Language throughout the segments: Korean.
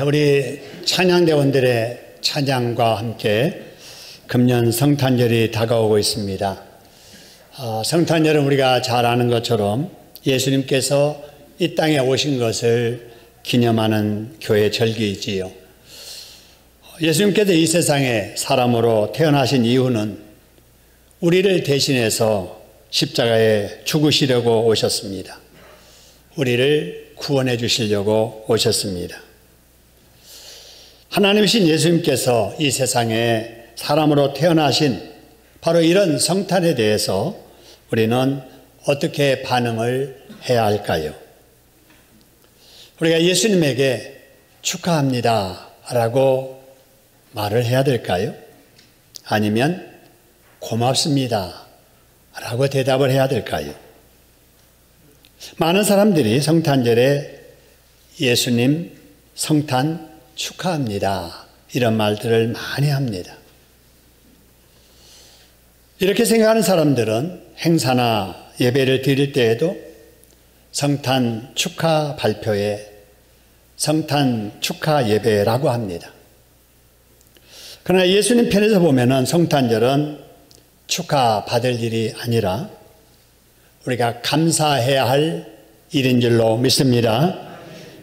우리 찬양대원들의 찬양과 함께 금년 성탄절이 다가오고 있습니다. 성탄절은 우리가 잘 아는 것처럼 예수님께서 이 땅에 오신 것을 기념하는 교회 절기이지요. 예수님께서 이 세상에 사람으로 태어나신 이유는 우리를 대신해서 십자가에 죽으시려고 오셨습니다. 우리를 구원해 주시려고 오셨습니다. 하나님이신 예수님께서 이 세상에 사람으로 태어나신 바로 이런 성탄에 대해서 우리는 어떻게 반응을 해야 할까요? 우리가 예수님에게 축하합니다 라고 말을 해야 될까요? 아니면 고맙습니다 라고 대답을 해야 될까요? 많은 사람들이 성탄절에 예수님 성탄 축하합니다 이런 말들을 많이 합니다. 이렇게 생각하는 사람들은 행사나 예배를 드릴 때에도 성탄 축하 발표에 성탄 축하 예배라고 합니다. 그러나 예수님 편에서 보면은 성탄절은 축하받을 일이 아니라 우리가 감사해야 할 일인 줄로 믿습니다.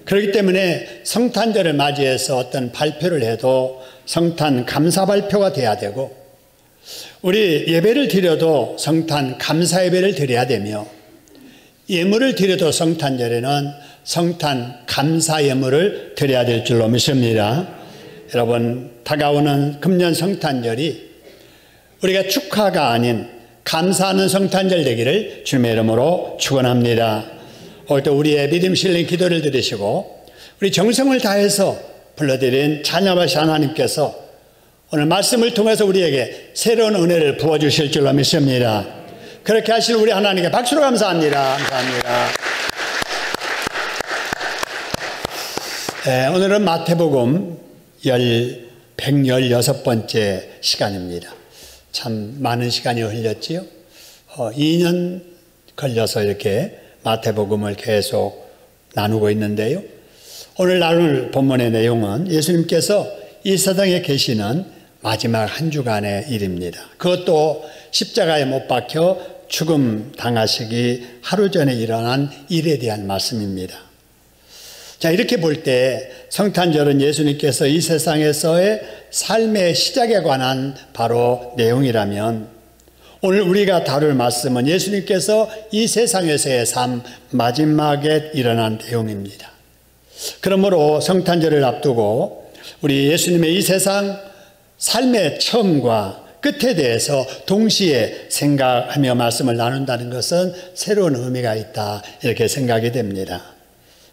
그렇기 때문에 성탄절을 맞이해서 어떤 발표를 해도 성탄 감사 발표가 돼야 되고, 우리 예배를 드려도 성탄 감사 예배를 드려야 되며, 예물을 드려도 성탄절에는 성탄 감사 예물을 드려야 될 줄로 믿습니다. 여러분, 다가오는 금년 성탄절이 우리가 축하가 아닌 감사하는 성탄절 되기를 주님의 이름으로 축원합니다. 오늘도 우리의 믿음 실린 기도를 들으시고 우리 정성을 다해서 불러드린 찬양하신 하나님께서 오늘 말씀을 통해서 우리에게 새로운 은혜를 부어주실 줄로 믿습니다. 그렇게 하시는 우리 하나님께 박수로 감사합니다. 감사합니다. 오늘은 마태복음 116번째 시간입니다. 참 많은 시간이 흘렸지요. 2년 걸려서 이렇게 마태복음을 계속 나누고 있는데요. 오늘 나눌 본문의 내용은 예수님께서 이 세상에 계시는 마지막 한 주간의 일입니다. 그것도 십자가에 못 박혀 죽음 당하시기 하루 전에 일어난 일에 대한 말씀입니다. 자, 이렇게 볼 때 성탄절은 예수님께서 이 세상에서의 삶의 시작에 관한 바로 내용이라면, 오늘 우리가 다룰 말씀은 예수님께서 이 세상에서의 삶 마지막에 일어난 내용입니다. 그러므로 성탄절을 앞두고 우리 예수님의 이 세상 삶의 처음과 끝에 대해서 동시에 생각하며 말씀을 나눈다는 것은 새로운 의미가 있다, 이렇게 생각이 됩니다.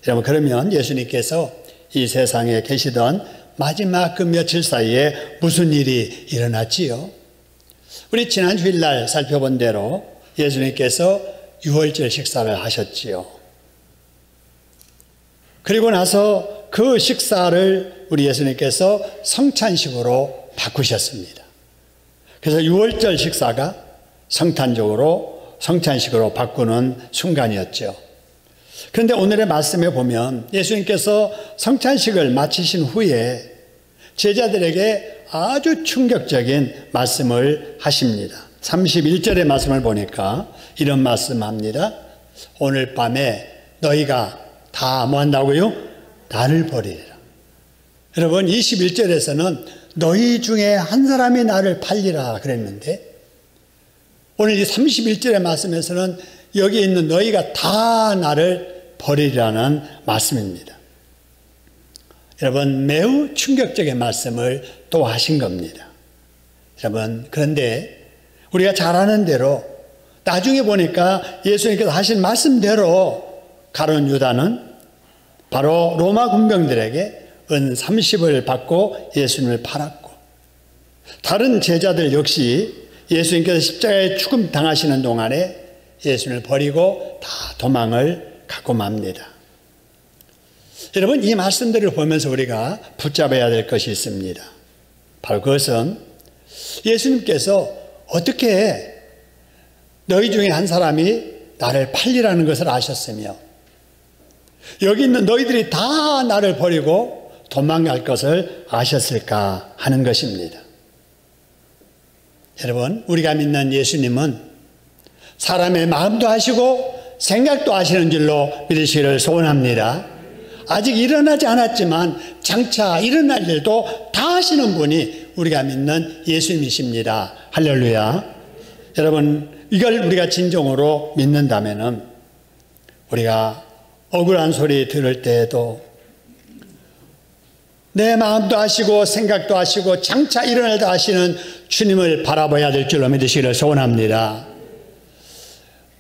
여러분, 그러면 예수님께서 이 세상에 계시던 마지막 그 며칠 사이에 무슨 일이 일어났지요? 우리 지난 주일날 살펴본 대로 예수님께서 유월절 식사를 하셨지요. 그리고 나서 그 식사를 우리 예수님께서 성찬식으로 바꾸셨습니다. 그래서 유월절 식사가 성찬식으로 바꾸는 순간이었죠. 그런데 오늘의 말씀에 보면 예수님께서 성찬식을 마치신 후에 제자들에게 아주 충격적인 말씀을 하십니다. 31절의 말씀을 보니까 이런 말씀합니다. 오늘 밤에 너희가 다 뭐 한다고요? 나를 버리리라. 여러분, 21절에서는 너희 중에 한 사람이 나를 팔리라 그랬는데, 오늘 이 31절의 말씀에서는 여기 있는 너희가 다 나를 버리라는 말씀입니다. 여러분, 매우 충격적인 말씀을 또 하신 겁니다. 여러분, 그런데 우리가 잘 아는 대로 나중에 보니까 예수님께서 하신 말씀대로 가룟 유다는 바로 로마 군병들에게 은 30을 받고 예수님을 팔았고, 다른 제자들 역시 예수님께서 십자가에 죽음 당하시는 동안에 예수님을 버리고 다 도망을 가고 맙니다. 여러분, 이 말씀들을 보면서 우리가 붙잡아야 될 것이 있습니다. 바로 그것은 예수님께서 어떻게 너희 중에 한 사람이 나를 팔리라는 것을 아셨으며 여기 있는 너희들이 다 나를 버리고 도망갈 것을 아셨을까 하는 것입니다. 여러분, 우리가 믿는 예수님은 사람의 마음도 아시고 생각도 아시는 줄로 믿으시기를 소원합니다. 아직 일어나지 않았지만 장차 일어날 일도 다 아시는 분이 우리가 믿는 예수님이십니다. 할렐루야. 여러분, 이걸 우리가 진정으로 믿는다면은 우리가 억울한 소리 들을 때에도 내 마음도 아시고 생각도 아시고 장차 일어날 때 아시는 주님을 바라봐야 될 줄로 믿으시기를 소원합니다.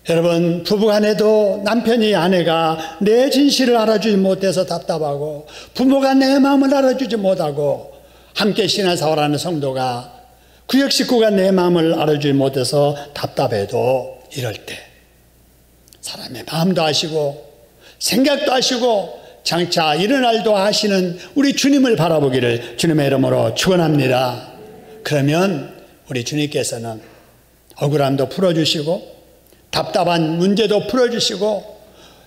여러분, 부부간에도 남편이 아내가 내 진실을 알아주지 못해서 답답하고 부모가 내 마음을 알아주지 못하고 함께 신앙생활하는 성도가 구역 식구가 내 마음을 알아주지 못해서 답답해도 이럴 때 사람의 마음도 아시고 생각도 아시고 장차 일어날 일도 아시는 우리 주님을 바라보기를 주님의 이름으로 축원합니다. 그러면 우리 주님께서는 억울함도 풀어주시고 답답한 문제도 풀어주시고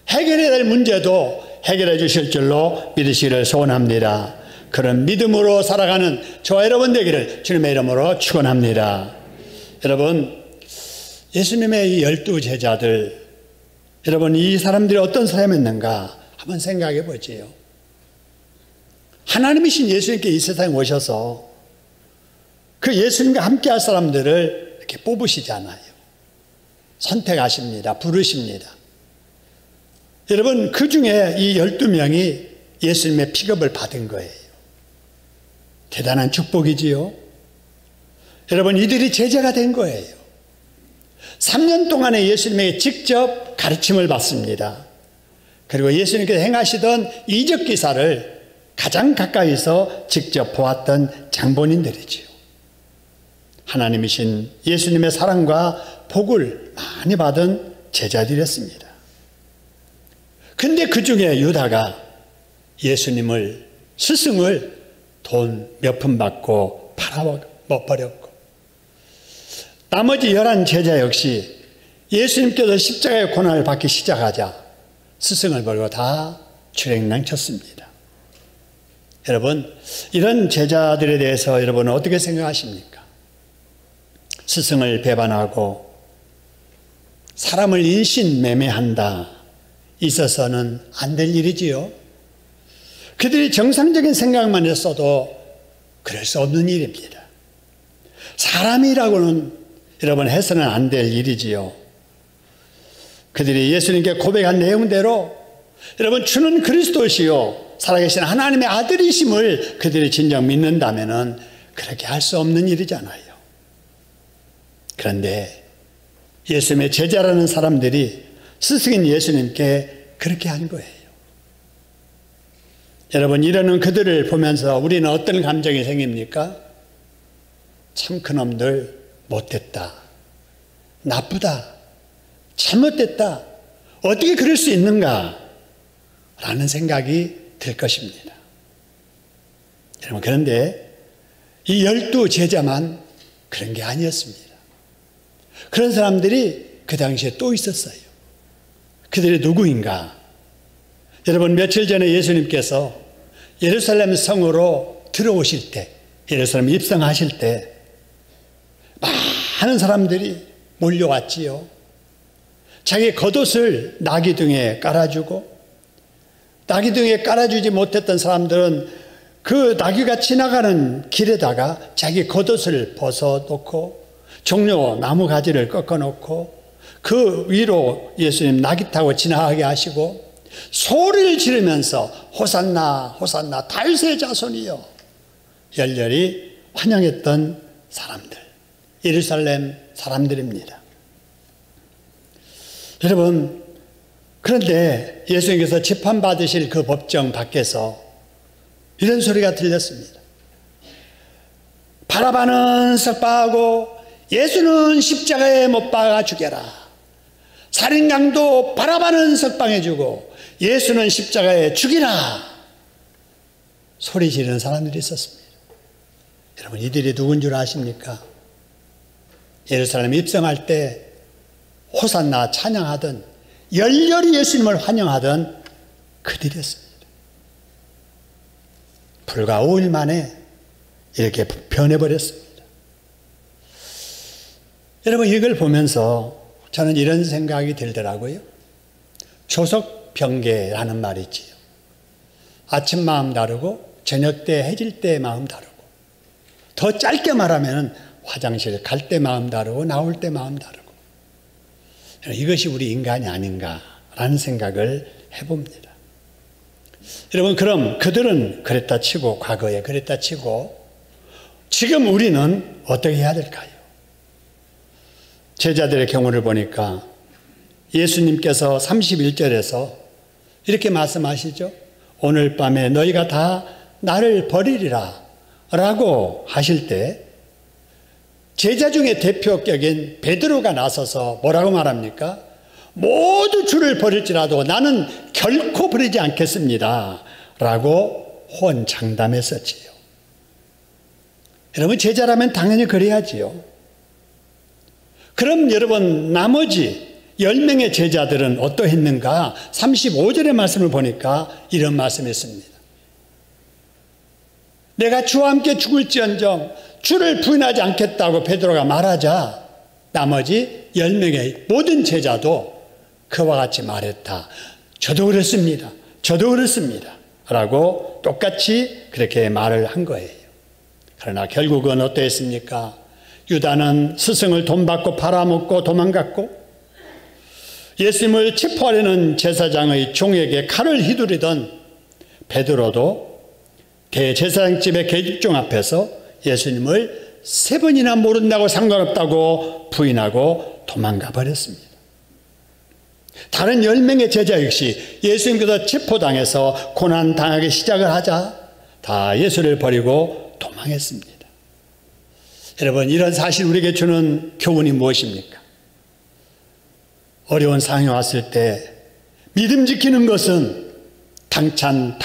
해결해야 될 문제도 해결해 주실 줄로 믿으시기를 소원합니다. 그런 믿음으로 살아가는 저와 여러분 되기를 주님의 이름으로 축원합니다. 여러분, 예수님의 이 12 제자들, 여러분 이 사람들이 어떤 사람이었는가 한번 생각해 보지요. 하나님이신 예수님께 이 세상에 오셔서 그 예수님과 함께 할 사람들을 이렇게 뽑으시잖아요. 선택하십니다. 부르십니다. 여러분, 그 중에 이 12명이 예수님의 픽업을 받은 거예요. 대단한 축복이지요. 여러분, 이들이 제자가 된 거예요. 3년 동안에 예수님에게 직접 가르침을 받습니다. 그리고 예수님께서 행하시던 이적 기사를 가장 가까이서 직접 보았던 장본인들이지요. 하나님이신 예수님의 사랑과 복을 많이 받은 제자들이었습니다. 근데 그 중에 유다가 예수님을, 스승을 돈 몇 푼 받고 팔아버렸고, 나머지 11 제자 역시 예수님께서 십자가의 고난을 받기 시작하자 스승을 버리고 다 출행랑 쳤습니다. 여러분, 이런 제자들에 대해서 여러분은 어떻게 생각하십니까? 스승을 배반하고 사람을 인신매매한다 있어서는 안 될 일이지요. 그들이 정상적인 생각만 했어도 그럴 수 없는 일입니다. 사람이라고는 여러분 해서는 안 될 일이지요. 그들이 예수님께 고백한 내용대로 여러분 주는 그리스도시요 살아계신 하나님의 아들이심을 그들이 진정 믿는다면은 그렇게 할 수 없는 일이잖아요. 그런데 예수님의 제자라는 사람들이 스승인 예수님께 그렇게 한 거예요. 여러분, 이러는 그들을 보면서 우리는 어떤 감정이 생깁니까? 참 그놈들 못됐다, 나쁘다, 잘못됐다, 어떻게 그럴 수 있는가 라는 생각이 들 것입니다. 여러분, 그런데 이 12 제자만 그런 게 아니었습니다. 그런 사람들이 그 당시에 또 있었어요. 그들이 누구인가? 여러분, 며칠 전에 예수님께서 예루살렘 성으로 들어오실 때, 예루살렘 입성하실 때 많은 사람들이 몰려왔지요. 자기 겉옷을 나귀 등에 깔아주고, 나귀 등에 깔아주지 못했던 사람들은 그 나귀가 지나가는 길에다가 자기 겉옷을 벗어놓고 종려 나무 가지를 꺾어놓고 그 위로 예수님 나귀 타고 지나가게 하시고 소리를 지르면서 호산나 호산나 다윗의 자손이여 열렬히 환영했던 사람들, 예루살렘 사람들입니다. 여러분, 그런데 예수님께서 재판받으실 그 법정 밖에서 이런 소리가 들렸습니다. 바라바는 석방하고 예수는 십자가에 못 박아 죽여라. 살인강도 바라바는 석방해주고 예수는 십자가에 죽이라. 소리 지르는 사람들이 있었습니다. 여러분, 이들이 누군 줄 아십니까? 예루살렘 입성할 때 호산나 찬양하던, 열렬히 예수님을 환영하던 그들이었습니다. 불과 5일 만에 이렇게 변해버렸습니다. 여러분, 이걸 보면서 저는 이런 생각이 들더라고요. 조석병계라는 말이 있지요. 아침 마음 다르고 저녁 때 해질 때 마음 다르고, 더 짧게 말하면 화장실 갈 때 마음 다르고 나올 때 마음 다르고, 이것이 우리 인간이 아닌가라는 생각을 해봅니다. 여러분, 그럼 그들은 그랬다 치고, 과거에 그랬다 치고, 지금 우리는 어떻게 해야 될까요? 제자들의 경우를 보니까 예수님께서 31절에서 이렇게 말씀하시죠. 오늘 밤에 너희가 다 나를 버리리라 라고 하실 때 제자 중에 대표격인 베드로가 나서서 뭐라고 말합니까? 모두 주를 버릴지라도 나는 결코 버리지 않겠습니다 라고 호언장담했었지요. 여러분, 제자라면 당연히 그래야지요. 그럼 여러분, 나머지 10명의 제자들은 어떠했는가? 35절의 말씀을 보니까 이런 말씀이 있습니다. 내가 주와 함께 죽을지언정 주를 부인하지 않겠다고 베드로가 말하자 나머지 10명의 모든 제자도 그와 같이 말했다. 저도 그렇습니다. 저도 그렇습니다. 라고 똑같이 그렇게 말을 한 거예요. 그러나 결국은 어떠했습니까? 유다는 스승을 돈 받고 팔아먹고 도망갔고, 예수님을 체포하려는 제사장의 종에게 칼을 휘두르던 베드로도 대제사장집의 계집종 앞에서 예수님을 3번이나 모른다고 상관없다고 부인하고 도망가 버렸습니다. 다른 10명의 제자 역시 예수님께서 체포당해서 고난당하기 시작을 하자 다 예수를 버리고 도망했습니다. 여러분, 이런 사실 우리에게 주는 교훈이 무엇입니까? 어려운 상황이 왔을 때 믿음 지키는 것은 당장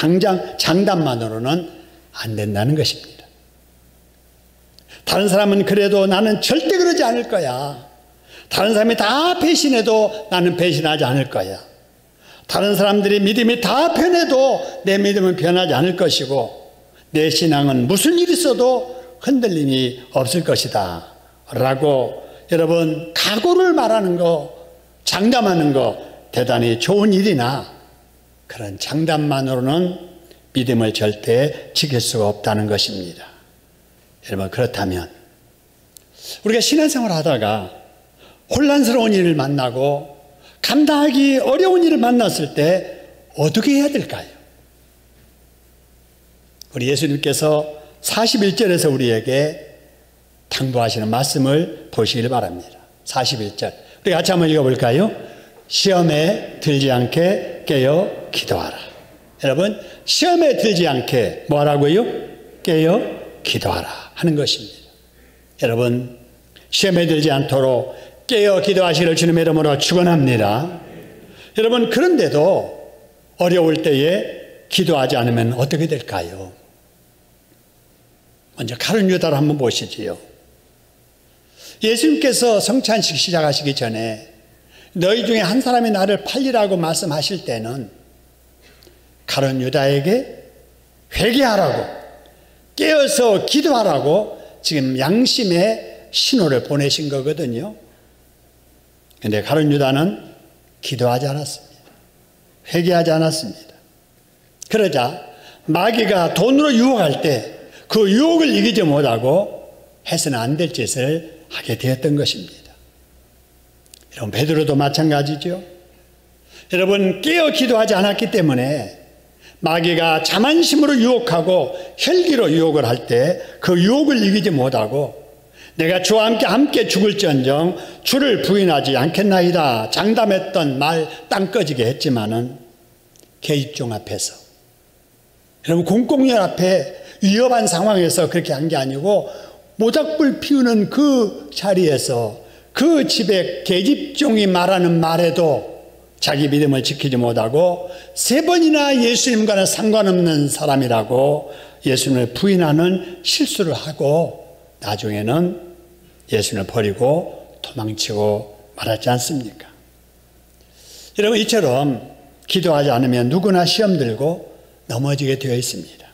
장담만으로는 안 된다는 것입니다. 다른 사람은 그래도 나는 절대 그러지 않을 거야. 다른 사람이 다 배신해도 나는 배신하지 않을 거야. 다른 사람들이 믿음이 다 변해도 내 믿음은 변하지 않을 것이고, 내 신앙은 무슨 일이 있어도 흔들림이 없을 것이다 라고 여러분, 각오를 말하는 거, 장담하는 거 대단히 좋은 일이나 그런 장담만으로는 믿음을 절대 지킬 수가 없다는 것입니다. 여러분, 그렇다면 우리가 신앙생활을 하다가 혼란스러운 일을 만나고 감당하기 어려운 일을 만났을 때 어떻게 해야 될까요? 우리 예수님께서 41절에서 우리에게 당부하시는 말씀을 보시길 바랍니다. 41절 우리 같이 한번 읽어볼까요? 시험에 들지 않게 깨어 기도하라. 여러분, 시험에 들지 않게 뭐하라고요? 깨어 기도하라 하는 것입니다. 여러분, 시험에 들지 않도록 깨어 기도하시기를 주님의 이름으로 축원합니다. 여러분, 그런데도 어려울 때에 기도하지 않으면 어떻게 될까요? 먼저 가룟 유다를 한번 보시지요. 예수님께서 성찬식 시작하시기 전에 너희 중에 한 사람이 나를 팔리라고 말씀하실 때는 가룟 유다에게 회개하라고, 깨어서 기도하라고 지금 양심의 신호를 보내신 거거든요. 그런데 가룟 유다는 기도하지 않았습니다. 회개하지 않았습니다. 그러자 마귀가 돈으로 유혹할 때 그 유혹을 이기지 못하고 해서는 안 될 짓을 하게 되었던 것입니다. 여러분, 베드로도 마찬가지죠. 여러분, 깨어 기도하지 않았기 때문에 마귀가 자만심으로 유혹하고 혈기로 유혹을 할 때 그 유혹을 이기지 못하고 내가 주와 함께 죽을지언정 주를 부인하지 않겠나이다 장담했던 말 땅 꺼지게 했지만은 계집종 앞에서, 여러분, 공공연 앞에 위험한 상황에서 그렇게 한 게 아니고 모닥불 피우는 그 자리에서 그 집의 계집종이 말하는 말에도 자기 믿음을 지키지 못하고 3번이나 예수님과는 상관없는 사람이라고 예수님을 부인하는 실수를 하고 나중에는 예수님을 버리고 도망치고 말하지 않습니까? 여러분, 이처럼 기도하지 않으면 누구나 시험 들고 넘어지게 되어 있습니다.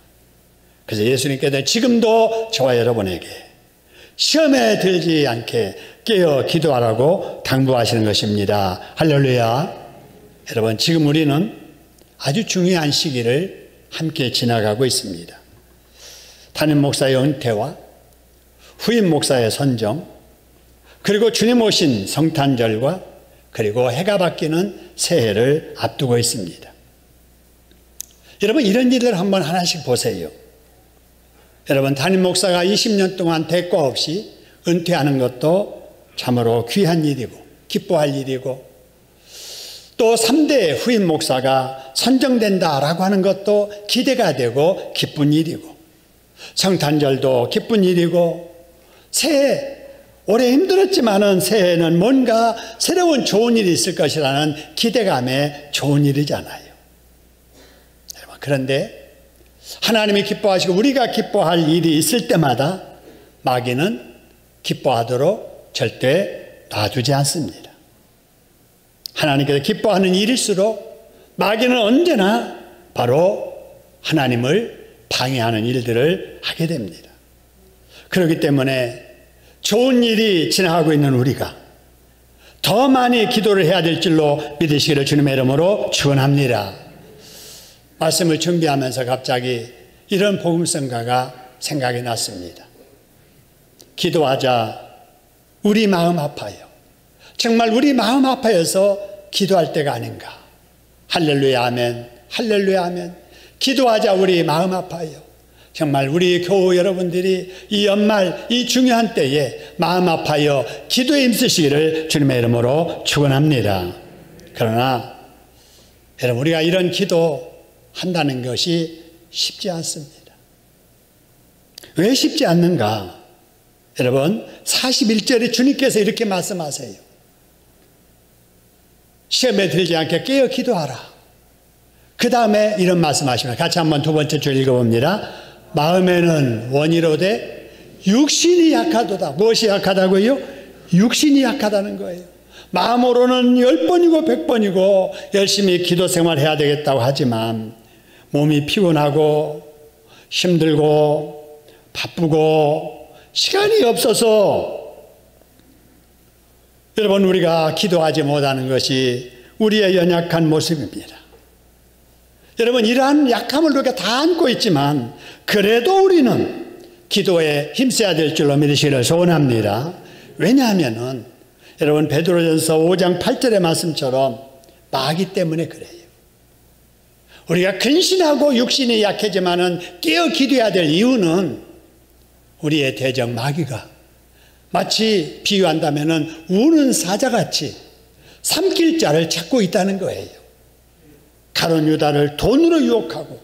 그래서 예수님께서 지금도 저와 여러분에게 시험에 들지 않게 깨어 기도하라고 당부하시는 것입니다. 할렐루야. 여러분, 지금 우리는 아주 중요한 시기를 함께 지나가고 있습니다. 담임 목사의 은퇴와 후임 목사의 선정, 그리고 주님 오신 성탄절과 그리고 해가 바뀌는 새해를 앞두고 있습니다. 여러분, 이런 일을 한번 하나씩 보세요. 여러분, 담임 목사가 20년 동안 대가 없이 은퇴하는 것도 참으로 귀한 일이고 기뻐할 일이고, 또 3대 후임 목사가 선정된다라고 하는 것도 기대가 되고 기쁜 일이고, 성탄절도 기쁜 일이고, 새해, 올해 힘들었지만은 새해에는 뭔가 새로운 좋은 일이 있을 것이라는 기대감에 좋은 일이잖아요. 여러분, 그런데 하나님이 기뻐하시고 우리가 기뻐할 일이 있을 때마다 마귀는 기뻐하도록 절대 놔두지 않습니다. 하나님께서 기뻐하는 일일수록 마귀는 언제나 바로 하나님을 방해하는 일들을 하게 됩니다. 그렇기 때문에 좋은 일이 지나가고 있는 우리가 더 많이 기도를 해야 될 줄로 믿으시기를 주님의 이름으로 축원합니다. 말씀을 준비하면서 갑자기 이런 복음성가가 생각이 났습니다. 기도하자, 우리 마음 아파요. 정말 우리 마음 아파서 기도할 때가 아닌가. 할렐루야 아멘, 할렐루야 아멘. 기도하자, 우리 마음 아파요. 정말 우리 교우 여러분들이 이 연말 이 중요한 때에 마음 아파요 기도에 힘쓰시기를 주님의 이름으로 축원합니다. 그러나 여러분, 우리가 이런 기도 한다는 것이 쉽지 않습니다. 왜 쉽지 않는가? 여러분, 41절에 주님께서 이렇게 말씀하세요. 시험에 들지 않게 깨어 기도하라. 그 다음에 이런 말씀하십니다. 같이 한번 두 번째 줄 읽어봅니다. 마음에는 원이로되 육신이 약하도다. 무엇이 약하다고요? 육신이 약하다는 거예요. 마음으로는 10번이고 100번이고 열심히 기도 생활해야 되겠다고 하지만 몸이 피곤하고 힘들고 바쁘고 시간이 없어서 여러분, 우리가 기도하지 못하는 것이 우리의 연약한 모습입니다. 여러분, 이러한 약함을 우리가 다 안고 있지만 그래도 우리는 기도에 힘써야 될 줄로 믿으시기를 소원합니다. 왜냐하면 여러분, 베드로전서 5장 8절의 말씀처럼 마귀 때문에 그래요. 우리가 근신하고 육신이 약해지만은 깨어 기도해야 될 이유는 우리의 대적 마귀가 마치 비유한다면은 우는 사자같이 삼킬 자를 찾고 있다는 거예요. 가룟 유다를 돈으로 유혹하고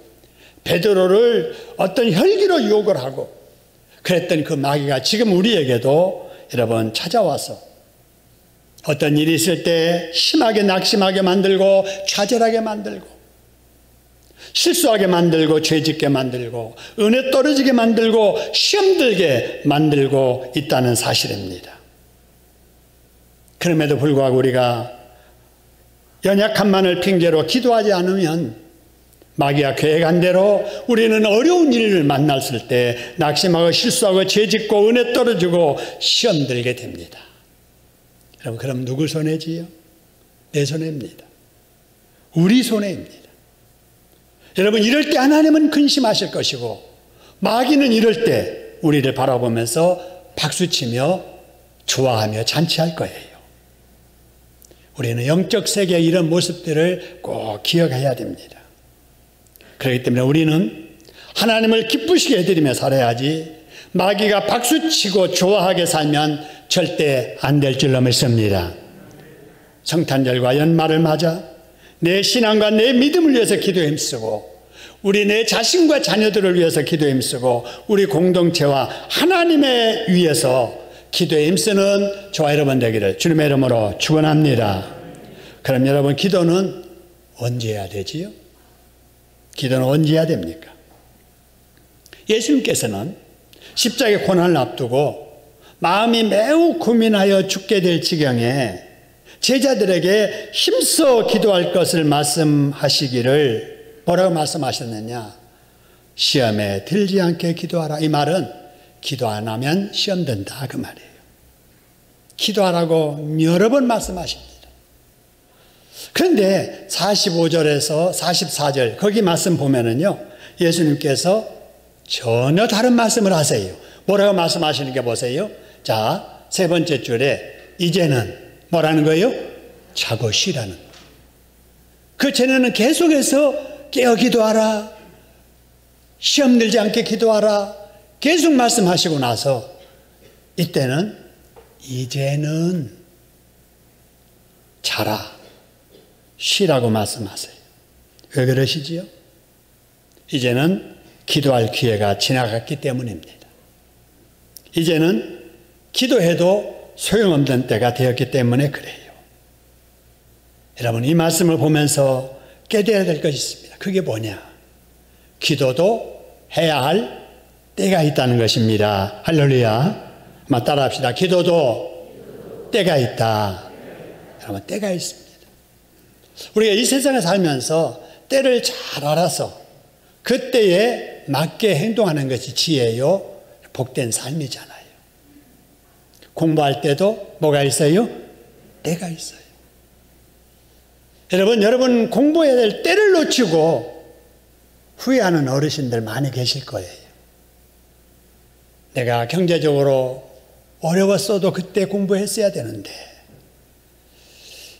베드로를 어떤 혈기로 유혹을 하고 그랬던 그 마귀가 지금 우리에게도 여러분 찾아와서 어떤 일이 있을 때 심하게 낙심하게 만들고 좌절하게 만들고 실수하게 만들고 죄짓게 만들고 은혜 떨어지게 만들고 시험 들게 만들고 있다는 사실입니다. 그럼에도 불구하고 우리가 연약함만을 핑계로 기도하지 않으면 마귀가 계획한 대로 우리는 어려운 일을 만났을 때 낙심하고 실수하고 죄짓고 은혜 떨어지고 시험 들게 됩니다. 여러분, 그럼 누구 손해지요? 내 손해입니다. 우리 손해입니다. 여러분, 이럴 때 하나님은 근심하실 것이고 마귀는 이럴 때 우리를 바라보면서 박수치며 좋아하며 잔치할 거예요. 우리는 영적 세계의 이런 모습들을 꼭 기억해야 됩니다. 그렇기 때문에 우리는 하나님을 기쁘시게 해드리며 살아야지 마귀가 박수치고 좋아하게 살면 절대 안 될 줄로 믿습니다. 성탄절과 연말을 맞아 내 신앙과 내 믿음을 위해서 기도에 힘쓰고 우리 내 자신과 자녀들을 위해서 기도에 힘쓰고 우리 공동체와 하나님의 위해서 기도에 힘쓰는 저와 여러분 되기를 주님의 이름으로 축원합니다. 그럼 여러분, 기도는 언제 해야 되지요? 기도는 언제 해야 됩니까? 예수님께서는 십자가의 고난을 앞두고 마음이 매우 고민하여 죽게 될 지경에 제자들에게 힘써 기도할 것을 말씀하시기를 뭐라고 말씀하셨느냐? 시험에 들지 않게 기도하라. 이 말은 기도 안 하면 시험 든다 그 말이에요. 기도하라고 여러 번 말씀하십니다. 그런데 45절에서 44절 거기 말씀 보면은요, 예수님께서 전혀 다른 말씀을 하세요. 뭐라고 말씀하시는 게 보세요. 자, 세 번째 줄에 이제는 뭐라는 거예요? 자고 쉬라는 거예요. 그 전에는 계속해서 깨어 기도하라, 시험 들지 않게 기도하라 계속 말씀하시고 나서 이때는 이제는 자라, 쉬라고 말씀하세요. 왜 그러시지요? 이제는 기도할 기회가 지나갔기 때문입니다. 이제는 기도해도 소용없는 때가 되었기 때문에 그래요. 여러분, 이 말씀을 보면서 깨달아야 될 것이 있습니다. 그게 뭐냐? 기도도 해야 할 때가 있다는 것입니다. 할렐루야. 한번 따라합시다. 기도도 때가 있다. 여러분, 때가 있습니다. 우리가 이 세상에 살면서 때를 잘 알아서 그때에 맞게 행동하는 것이 지혜요, 복된 삶이잖아요. 공부할 때도 뭐가 있어요? 때가 있어요. 여러분 공부해야 될 때를 놓치고 후회하는 어르신들 많이 계실 거예요. 내가 경제적으로 어려웠어도 그때 공부했어야 되는데,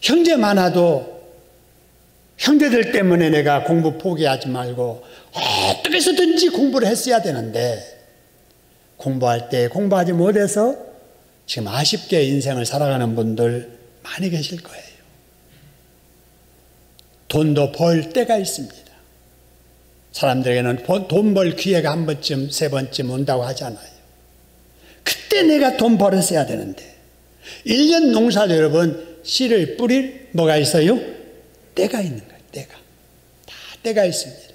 형제 많아도 형제들 때문에 내가 공부 포기하지 말고 어떻게 해서든지 공부를 했어야 되는데, 공부할 때 공부하지 못해서 지금 아쉽게 인생을 살아가는 분들 많이 계실 거예요. 돈도 벌 때가 있습니다. 사람들에게는 돈 벌 기회가 한 번쯤, 세 번쯤 온다고 하잖아요. 그때 내가 돈 벌었어야 되는데, 1년 농사도 여러분 씨를 뿌릴 뭐가 있어요? 때가 있는 거예요. 때가. 다 때가 있습니다.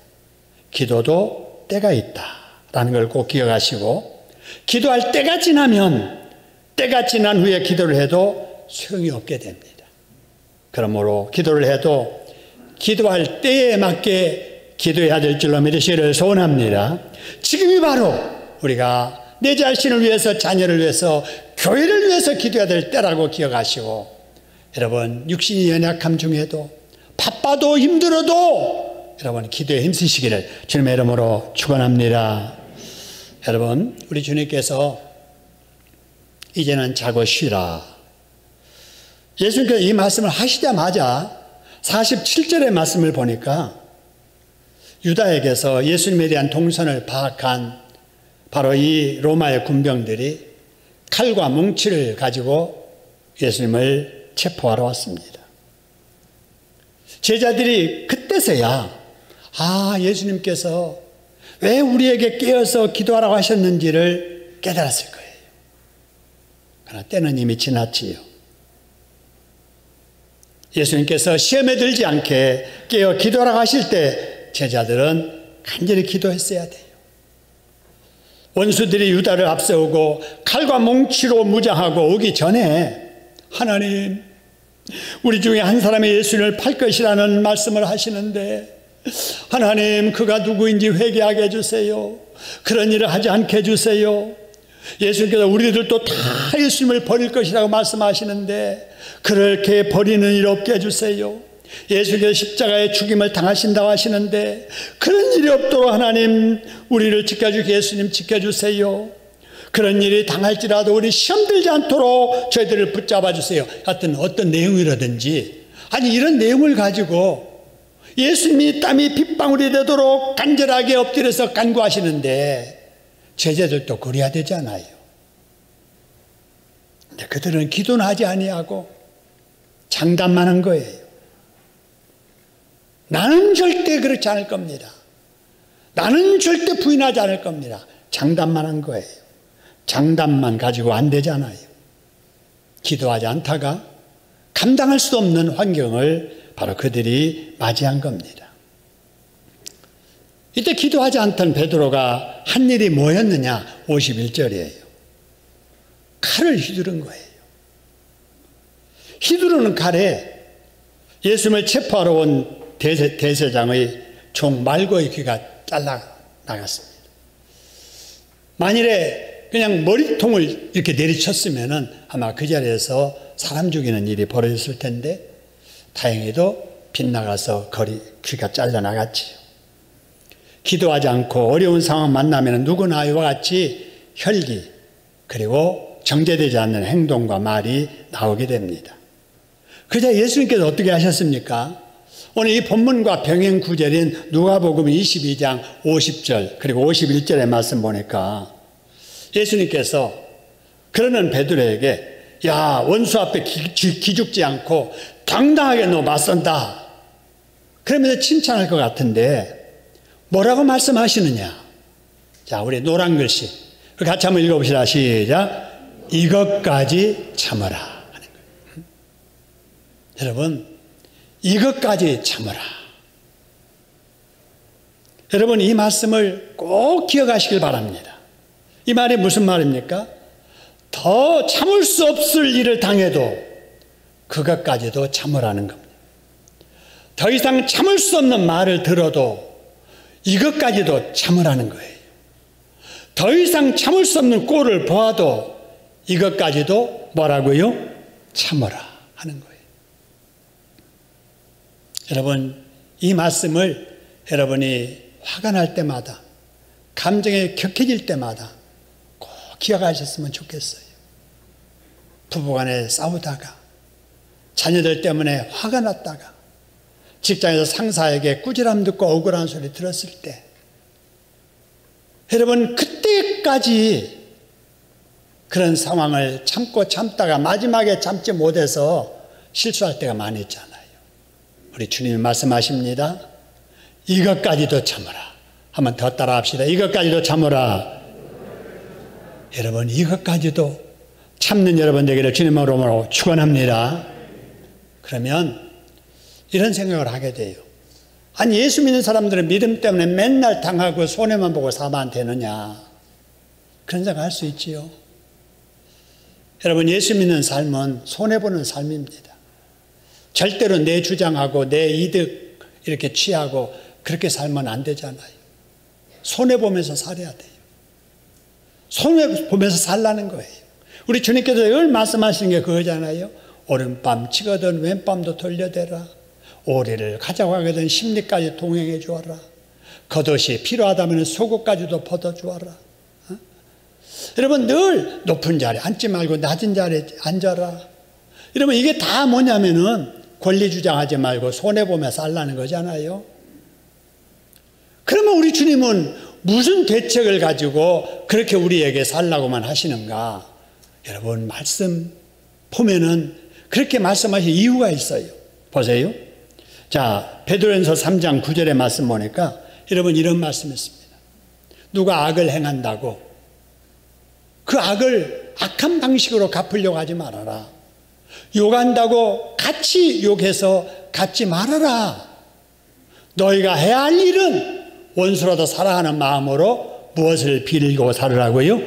기도도 때가 있다라는 걸 꼭 기억하시고, 기도할 때가 지나면, 때가 지난 후에 기도를 해도 소용이 없게 됩니다. 그러므로 기도를 해도 기도할 때에 맞게 기도해야 될 줄로 믿으시기를 소원합니다. 지금이 바로 우리가 내 자신을 위해서, 자녀를 위해서, 교회를 위해서 기도해야 될 때라고 기억하시고, 여러분 육신이 연약함 중에도 바빠도 힘들어도 여러분 기도에 힘쓰시기를 주님의 이름으로 축원합니다. 여러분, 우리 주님께서 이제는 자고 쉬라, 예수님께서 이 말씀을 하시자마자 47절의 말씀을 보니까 유다에게서 예수님에 대한 동선을 파악한 바로 이 로마의 군병들이 칼과 뭉치를 가지고 예수님을 체포하러 왔습니다. 제자들이 그때서야 예수님께서 왜 우리에게 깨어서 기도하라고 하셨는지를 깨달았을 거예요. 그러나 때는 이미 지났지요. 예수님께서 시험에 들지 않게 깨어 기도하라고 하실 때 제자들은 간절히 기도했어야 돼요. 원수들이 유다를 앞세우고 칼과 몽치로 무장하고 오기 전에 하나님, 우리 중에 한 사람이 예수님을 팔 것이라는 말씀을 하시는데, 하나님 그가 누구인지 회개하게 해주세요. 그런 일을 하지 않게 해주세요. 예수님께서 우리들도 다 예수님을 버릴 것이라고 말씀하시는데 그렇게 버리는 일 없게 해주세요. 예수님께서 십자가의 죽임을 당하신다고 하시는데 그런 일이 없도록 하나님 우리를 지켜주게, 예수님 지켜주세요. 그런 일이 당할지라도 우리 시험 들지 않도록 저희들을 붙잡아 주세요. 하여튼 어떤 내용이라든지, 아니 이런 내용을 가지고 예수님이 땀이 빗방울이 되도록 간절하게 엎드려서 간구하시는데 제자들도 그래야 되잖아요. 근데 그들은 기도는 하지 아니하고 장담만 한 거예요. 나는 절대 그렇지 않을 겁니다. 나는 절대 부인하지 않을 겁니다. 장담만 한 거예요. 장담만 가지고 안 되잖아요. 기도하지 않다가 감당할 수 없는 환경을 바로 그들이 맞이한 겁니다. 이때 기도하지 않던 베드로가 한 일이 뭐였느냐? 51절이에요. 칼을 휘두른 거예요. 휘두르는 칼에 예수님을 체포하러 온 대제장의 종 말고의 귀가 잘라 나갔습니다. 만일에 그냥 머리통을 이렇게 내리쳤으면 아마 그 자리에서 사람 죽이는 일이 벌어졌을 텐데 다행히도 빗나가서 귀가 잘려나갔지요. 기도하지 않고 어려운 상황 만나면 누구나 이와 같이 혈기 그리고 정제되지 않는 행동과 말이 나오게 됩니다. 그저 예수님께서 어떻게 하셨습니까? 오늘 이 본문과 병행 구절인 누가복음 22장 50절 그리고 51절의 말씀 보니까 예수님께서 그러는 베드로에게 야 원수 앞에 기죽지 않고 당당하게 너 맞선다. 그러면서 칭찬할 것 같은데 뭐라고 말씀하시느냐. 자, 우리 노란 글씨 같이 한번 읽어봅시다. 시작. 이것까지 참으라 하는 거예요. 여러분 이것까지 참으라. 여러분 이 말씀을 꼭 기억하시길 바랍니다. 이 말이 무슨 말입니까? 더 참을 수 없을 일을 당해도 그것까지도 참으라는 겁니다. 더 이상 참을 수 없는 말을 들어도 이것까지도 참으라는 거예요. 더 이상 참을 수 없는 꼴을 보아도 이것까지도 뭐라고요? 참으라 하는 거예요. 여러분 이 말씀을 여러분이 화가 날 때마다 감정이 격해질 때마다 꼭 기억하셨으면 좋겠어요. 부부간에 싸우다가 자녀들 때문에 화가 났다가 직장에서 상사에게 꾸지람 듣고 억울한 소리 들었을 때 여러분 그때까지 그런 상황을 참고 참다가 마지막에 참지 못해서 실수할 때가 많이 있잖아요. 우리 주님이 말씀하십니다. 이것까지도 참으라. 한번 더 따라 합시다. 이것까지도 참으라. 여러분 이것까지도 참는 여러분 되기를 주님으로 축원합니다. 그러면 이런 생각을 하게 돼요. 아니 예수 믿는 사람들은 믿음 때문에 맨날 당하고 손해만 보고 살면 되느냐. 그런 생각할 수 있지요. 여러분 예수 믿는 삶은 손해보는 삶입니다. 절대로 내 주장하고 내 이득 이렇게 취하고 그렇게 살면 안 되잖아요. 손해보면서 살아야 돼요. 손해보면서 살라는 거예요. 우리 주님께서 늘 말씀하시는 게 그거잖아요. 오른밤 치거든 왼밤도 돌려대라. 오리를 가져가거든 심리까지 동행해 주어라. 겉옷이 필요하다면 속옷까지도 벗어주어라. 여러분 늘 높은 자리에 앉지 말고 낮은 자리에 앉아라. 여러분 이게 다 뭐냐면은 권리 주장하지 말고 손해보며 살라는 거잖아요. 그러면 우리 주님은 무슨 대책을 가지고 그렇게 우리에게 살라고만 하시는가? 여러분 말씀 보면은 그렇게 말씀하신 이유가 있어요. 보세요. 자, 베드로전서 3장 9절의 말씀 보니까 여러분 이런 말씀했습니다. 누가 악을 행한다고 그 악을 악한 방식으로 갚으려고 하지 말아라. 욕한다고 같이 욕해서 갚지 말아라. 너희가 해야 할 일은 원수라도 사랑하는 마음으로 무엇을 빌고 살으라고요?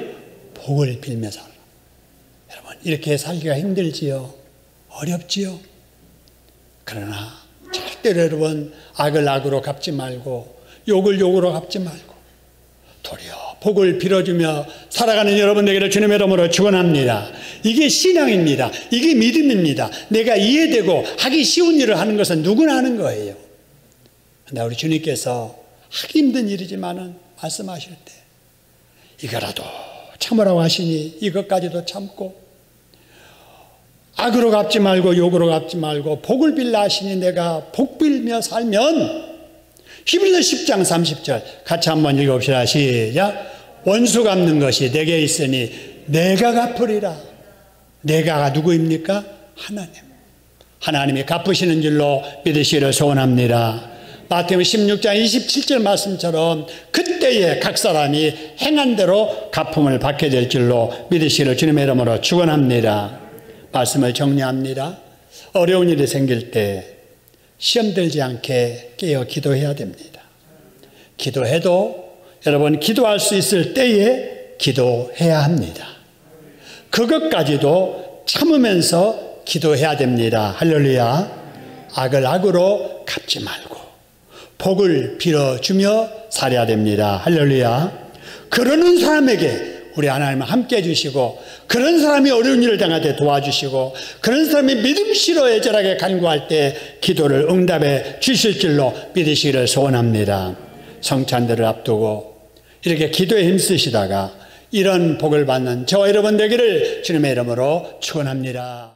복을 빌며 살아라. 여러분 이렇게 살기가 힘들지요. 어렵지요. 그러나 절대로 여러분 악을 악으로 갚지 말고 욕을 욕으로 갚지 말고 도리어 복을 빌어주며 살아가는 여러분에게를 주님의 이름으로 축원합니다. 이게 신앙입니다. 이게 믿음입니다. 내가 이해되고 하기 쉬운 일을 하는 것은 누구나 하는 거예요. 그런데 우리 주님께서 하기 힘든 일이지만은 말씀하실 때 이거라도 참으라고 하시니 이것까지도 참고 악으로 갚지 말고 욕으로 갚지 말고 복을 빌라 하시니 내가 복 빌며 살면 히브리서 10장 30절 같이 한번 읽어봅시다. 시작. 원수 갚는 것이 내게 있으니 내가 갚으리라. 내가가 누구입니까? 하나님. 하나님이 갚으시는 줄로 믿으시기를 소원합니다. 마태복음 16장 27절 말씀처럼 그때에 각 사람이 행한 대로 갚음을 받게 될 줄로 믿으시기를 주님의 이름으로 축원합니다. 말씀을 정리합니다. 어려운 일이 생길 때 시험 들지 않게 깨어 기도해야 됩니다. 기도해도 여러분 기도할 수 있을 때에 기도해야 합니다. 그것까지도 참으면서 기도해야 됩니다. 할렐루야. 악을 악으로 갚지 말고 복을 빌어주며 살아야 됩니다. 할렐루야. 그러는 사람에게 우리 하나님은 함께해 주시고, 그런 사람이 어려운 일을 당할 때 도와주시고, 그런 사람이 믿음씨로 애절하게 간구할 때 기도를 응답해 주실 줄로 믿으시기를 소원합니다. 성찬들을 앞두고 이렇게 기도에 힘쓰시다가 이런 복을 받는 저와 여러분 되기를 주님의 이름으로 축원합니다.